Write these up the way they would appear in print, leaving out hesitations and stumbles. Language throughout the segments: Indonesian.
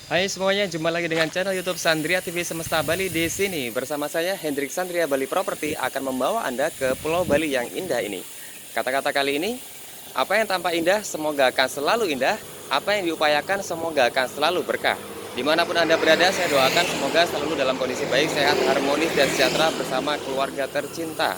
Hai semuanya, jumpa lagi dengan channel YouTube Sandria TV Semesta Bali. Di sini bersama saya Hendrik Sandria Bali Property akan membawa Anda ke Pulau Bali yang indah ini. Kata-kata kali ini, apa yang tampak indah semoga akan selalu indah, apa yang diupayakan semoga akan selalu berkah. Dimanapun Anda berada, saya doakan semoga selalu dalam kondisi baik, sehat, harmonis, dan sejahtera bersama keluarga tercinta.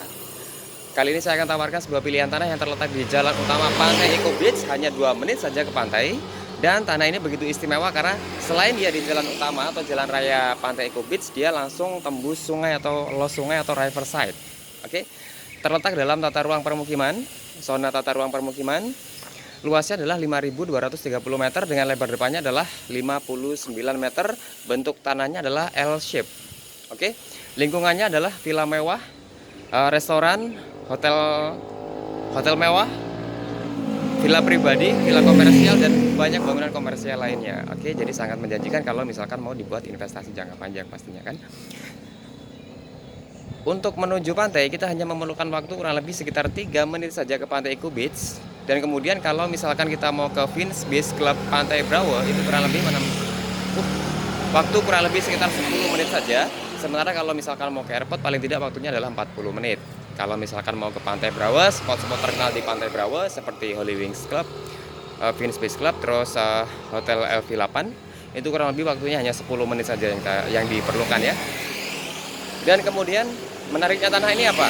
Kali ini saya akan tawarkan sebuah pilihan tanah yang terletak di jalan utama Pantai Eco Beach, hanya 2 menit saja ke pantai. Dan tanah ini begitu istimewa karena selain dia di jalan utama atau jalan raya Pantai Eco Beach, dia langsung tembus sungai atau los sungai atau riverside. Oke, terletak dalam tata ruang permukiman, zona tata ruang permukiman. Luasnya adalah 5.230 meter dengan lebar depannya adalah 59 meter. Bentuk tanahnya adalah L shape. Oke, lingkungannya adalah villa mewah, restoran, hotel mewah, villa pribadi, villa komersial, dan banyak bangunan komersial lainnya. Oke, jadi sangat menjanjikan kalau misalkan mau dibuat investasi jangka panjang pastinya kan. Untuk menuju pantai kita hanya memerlukan waktu kurang lebih sekitar 3 menit saja ke Pantai Eco Beach. Dan kemudian kalau misalkan kita mau ke Vince Beach Club Pantai Brawa itu kurang lebih waktu kurang lebih sekitar 10 menit saja. Sementara kalau misalkan mau ke airport paling tidak waktunya adalah 40 menit. Kalau misalkan mau ke Pantai Brawa, spot-spot terkenal di Pantai Brawa seperti Holy Wings Club, Vince Beach Club, terus Hotel LV8, itu kurang lebih waktunya hanya 10 menit saja yang diperlukan ya. Dan kemudian menariknya tanah ini apa?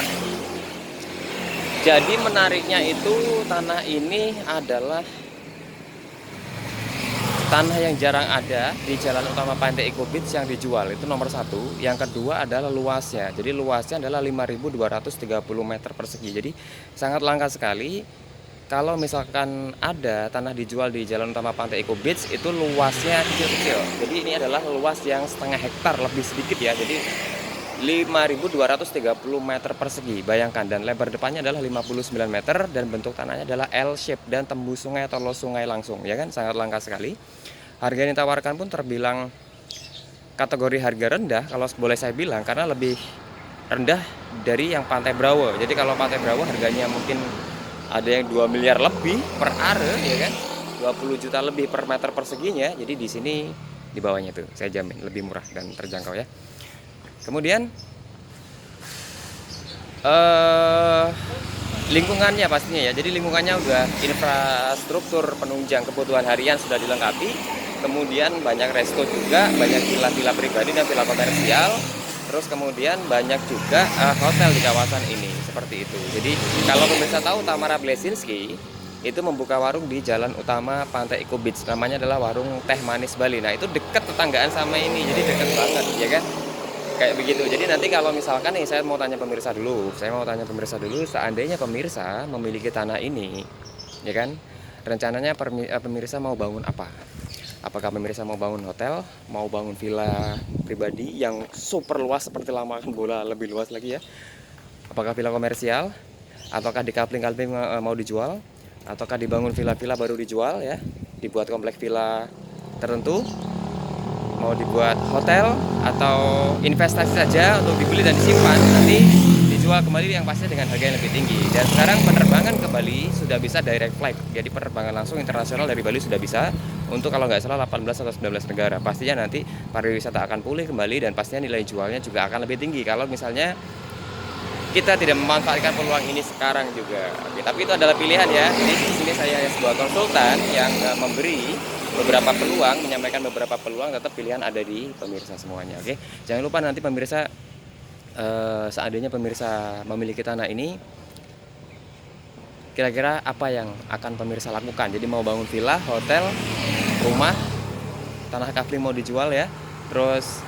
Jadi menariknya itu tanah ini adalah tanah yang jarang ada di jalan utama Pantai Eco Beach yang dijual, itu nomor satu. Yang kedua adalah luasnya. Jadi luasnya adalah 5.230 meter persegi. Jadi sangat langka sekali kalau misalkan ada tanah dijual di jalan utama Pantai Eco Beach itu luasnya kecil-kecil. Jadi ini adalah luas yang setengah hektar lebih sedikit ya. Jadi 5.230 meter persegi, bayangkan. Dan lebar depannya adalah 59 meter dan bentuk tanahnya adalah L shape dan tembus sungai atau los sungai langsung, ya kan, sangat langka sekali. Harga yang ditawarkan pun terbilang kategori harga rendah kalau boleh saya bilang, karena lebih rendah dari yang Pantai Brawa. Jadi kalau Pantai Brawa harganya mungkin ada yang 2 miliar lebih per are, ya kan, 20 juta lebih per meter perseginya. Jadi di sini di bawahnya tuh saya jamin lebih murah dan terjangkau ya. Kemudian lingkungannya pastinya ya. Jadi lingkungannya udah infrastruktur penunjang kebutuhan harian sudah dilengkapi. Kemudian banyak resto juga, banyak villa-villa pribadi dan villa komersial. Terus kemudian banyak juga hotel di kawasan ini, seperti itu. Jadi kalau pemirsa tahu, Tamara Blesinski itu membuka warung di jalan utama Pantai Eco Beach. Namanya adalah warung Teh Manis Bali. Nah itu dekat tetanggaan sama ini, jadi dekat banget ya kan. Kayak begitu. Jadi nanti kalau misalkan nih saya mau tanya pemirsa dulu, seandainya pemirsa memiliki tanah ini, ya kan, rencananya pemirsa mau bangun apa? Apakah pemirsa mau bangun hotel, mau bangun villa pribadi yang super luas seperti lapangan bola, lebih luas lagi ya? Apakah villa komersial? Ataukah di kapling-kapling mau dijual? Ataukah dibangun villa-villa baru dijual ya? Dibuat kompleks villa tertentu? Mau dibuat hotel atau investasi saja untuk dibeli dan disimpan, nanti dijual kembali yang pasti dengan harga yang lebih tinggi. Dan sekarang penerbangan ke Bali sudah bisa direct flight, jadi penerbangan langsung internasional dari Bali sudah bisa untuk kalau nggak salah 18 atau 19 negara. Pastinya nanti pariwisata akan pulih kembali dan pastinya nilai jualnya juga akan lebih tinggi kalau misalnya kita tidak memanfaatkan peluang ini sekarang juga. Oke, tapi itu adalah pilihan ya. Jadi di sini saya sebuah konsultan yang memberi beberapa peluang, menyampaikan beberapa peluang, tetap pilihan ada di pemirsa semuanya. Oke, jangan lupa nanti pemirsa, seandainya pemirsa memiliki tanah ini, kira-kira apa yang akan pemirsa lakukan? Jadi mau bangun villa, hotel, rumah, tanah kapling mau dijual ya, terus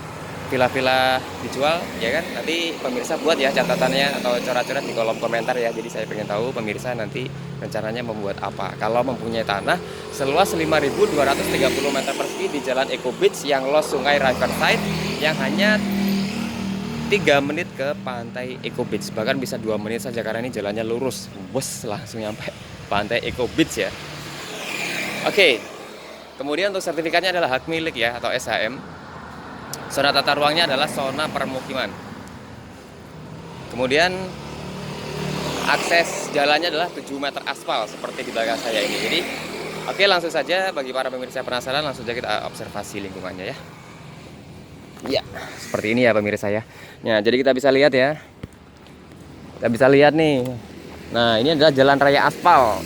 villa-villa dijual ya kan. Nanti pemirsa buat ya catatannya atau coret-coret di kolom komentar ya. Jadi saya pengen tahu pemirsa nanti rencananya membuat apa kalau mempunyai tanah seluas 5.230 meter persegi di jalan Eco Beach yang los sungai riverside, yang hanya 3 menit ke Pantai Eco Beach, bahkan bisa 2 menit saja karena ini jalannya lurus, bus langsung nyampe Pantai Eco Beach ya. Oke, kemudian untuk sertifikatnya adalah hak milik ya atau SHM. Zona tata ruangnya adalah zona permukiman. Kemudian akses jalannya adalah 7 meter aspal seperti di belakang saya ini. Jadi Oke, langsung saja bagi para pemirsa penasaran, langsung saja kita observasi lingkungannya ya. Ya, seperti ini ya pemirsa ya. Nah, jadi kita bisa lihat ya. Kita bisa lihat nih. Nah, ini adalah jalan raya aspal.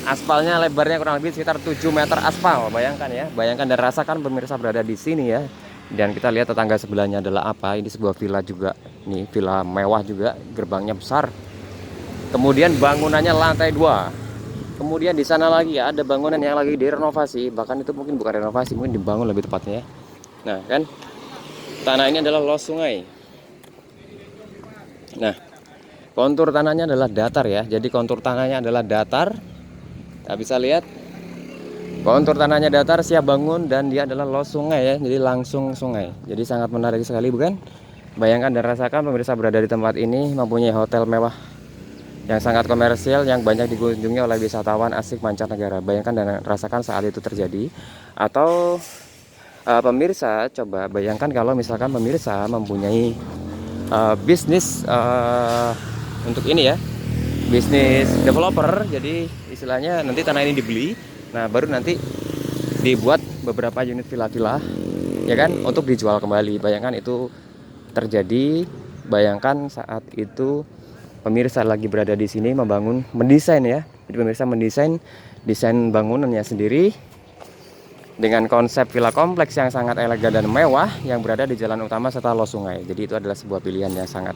Aspalnya lebarnya kurang lebih sekitar 7 meter aspal. Bayangkan ya, bayangkan dan rasakan pemirsa berada di sini ya. Dan kita lihat tetangga sebelahnya adalah apa? Ini sebuah villa juga. Nih, villa mewah juga, gerbangnya besar. Kemudian bangunannya lantai 2. Kemudian di sana lagi ya ada bangunan yang lagi direnovasi, bahkan itu mungkin bukan renovasi, mungkin dibangun lebih tepatnya ya. Nah, kan tanah ini adalah los sungai. Nah, kontur tanahnya adalah datar ya. Jadi kontur tanahnya adalah datar. Kita bisa lihat kontur tanahnya datar, siap bangun, dan dia adalah los sungai ya. Jadi langsung sungai. Jadi sangat menarik sekali bukan? Bayangkan dan rasakan pemirsa berada di tempat ini mempunyai hotel mewah yang sangat komersial yang banyak dikunjungi oleh wisatawan asing mancanegara. Bayangkan dan rasakan saat itu terjadi. Atau pemirsa coba bayangkan kalau misalkan pemirsa mempunyai bisnis untuk ini ya, bisnis developer. Jadi istilahnya nanti tanah ini dibeli, nah baru nanti dibuat beberapa unit villa-villa ya kan, untuk dijual kembali. Bayangkan itu terjadi. Bayangkan saat itu pemirsa lagi berada di sini membangun, mendesain ya. Jadi pemirsa mendesain desain bangunannya sendiri dengan konsep villa kompleks yang sangat elegan dan mewah yang berada di jalan utama serta los sungai. Jadi itu adalah sebuah pilihan yang sangat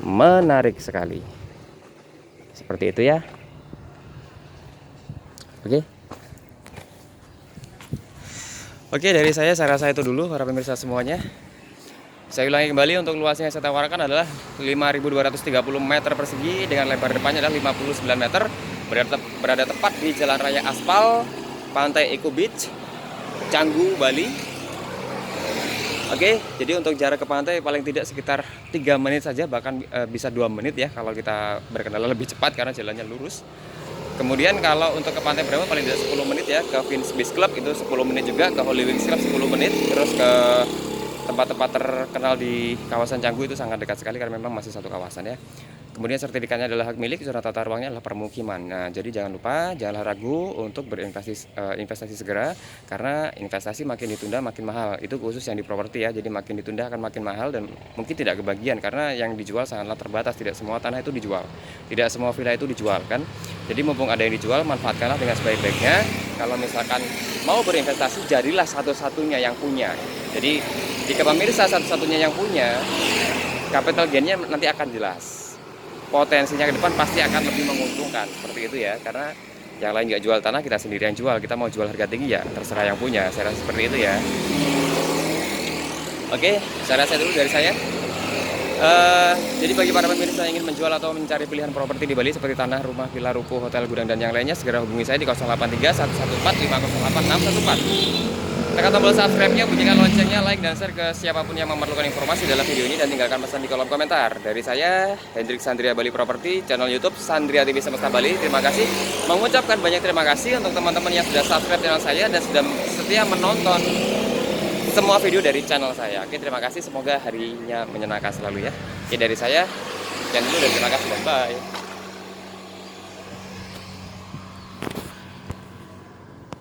menarik sekali. Seperti itu ya. Oke. Oke, dari saya rasa itu dulu para pemirsa semuanya. Saya ulangi kembali, untuk luasnya yang saya tawarkan adalah 5.230 meter persegi dengan lebar depannya adalah 59 meter. Berada tepat di jalan raya aspal Pantai Eco Beach, Canggu, Bali. Oke, jadi untuk jarak ke pantai paling tidak sekitar 3 menit saja, bahkan bisa 2 menit ya kalau kita berkendara lebih cepat karena jalannya lurus. Kemudian kalau untuk ke pantai berapa paling tidak 10 menit ya. Ke Vince Beach Club itu 10 menit juga, ke Holy Wings Club 10 menit, terus ke tempat-tempat terkenal di kawasan Canggu itu sangat dekat sekali karena memang masih satu kawasan ya. Kemudian sertifikatnya adalah hak milik, surat tata ruangnya adalah permukiman. Nah, jadi jangan lupa, janganlah ragu untuk investasi segera, karena investasi makin ditunda makin mahal. Itu khusus yang di properti ya. Jadi makin ditunda akan makin mahal dan mungkin tidak kebagian karena yang dijual sangatlah terbatas. Tidak semua tanah itu dijual, tidak semua villa itu dijual kan. Jadi mumpung ada yang dijual, manfaatkanlah dengan sebaik-baiknya. Kalau misalkan mau berinvestasi, jadilah satu-satunya yang punya. Jadi jika pemirsa satu-satunya yang punya, capital gain-nya nanti akan jelas. Potensinya ke depan pasti akan lebih menguntungkan, seperti itu ya. Karena yang lain nggak jual tanah, kita sendiri yang jual. Kita mau jual harga tinggi ya terserah yang punya. Saya rasa seperti itu ya. Oke, saya rasa dulu dari saya. Jadi bagi para pemirsa yang ingin menjual atau mencari pilihan properti di Bali seperti tanah, rumah, villa, ruko, hotel, gudang, dan yang lainnya, segera hubungi saya di 083 114 508 614. Tekan tombol subscribe-nya, bunyikan loncengnya, like dan share ke siapapun yang memerlukan informasi dalam video ini, dan tinggalkan pesan di kolom komentar. Dari saya, Hendrik Sandria Bali Property, channel YouTube Sandria TV Semesta Bali. Terima kasih. Mengucapkan banyak terima kasih untuk teman-teman yang sudah subscribe channel saya dan sudah setia menonton semua video dari channel saya. Oke, terima kasih. Semoga harinya menyenangkan selalu ya. Oke, dari saya, dan dulu dan terima kasih dan bye.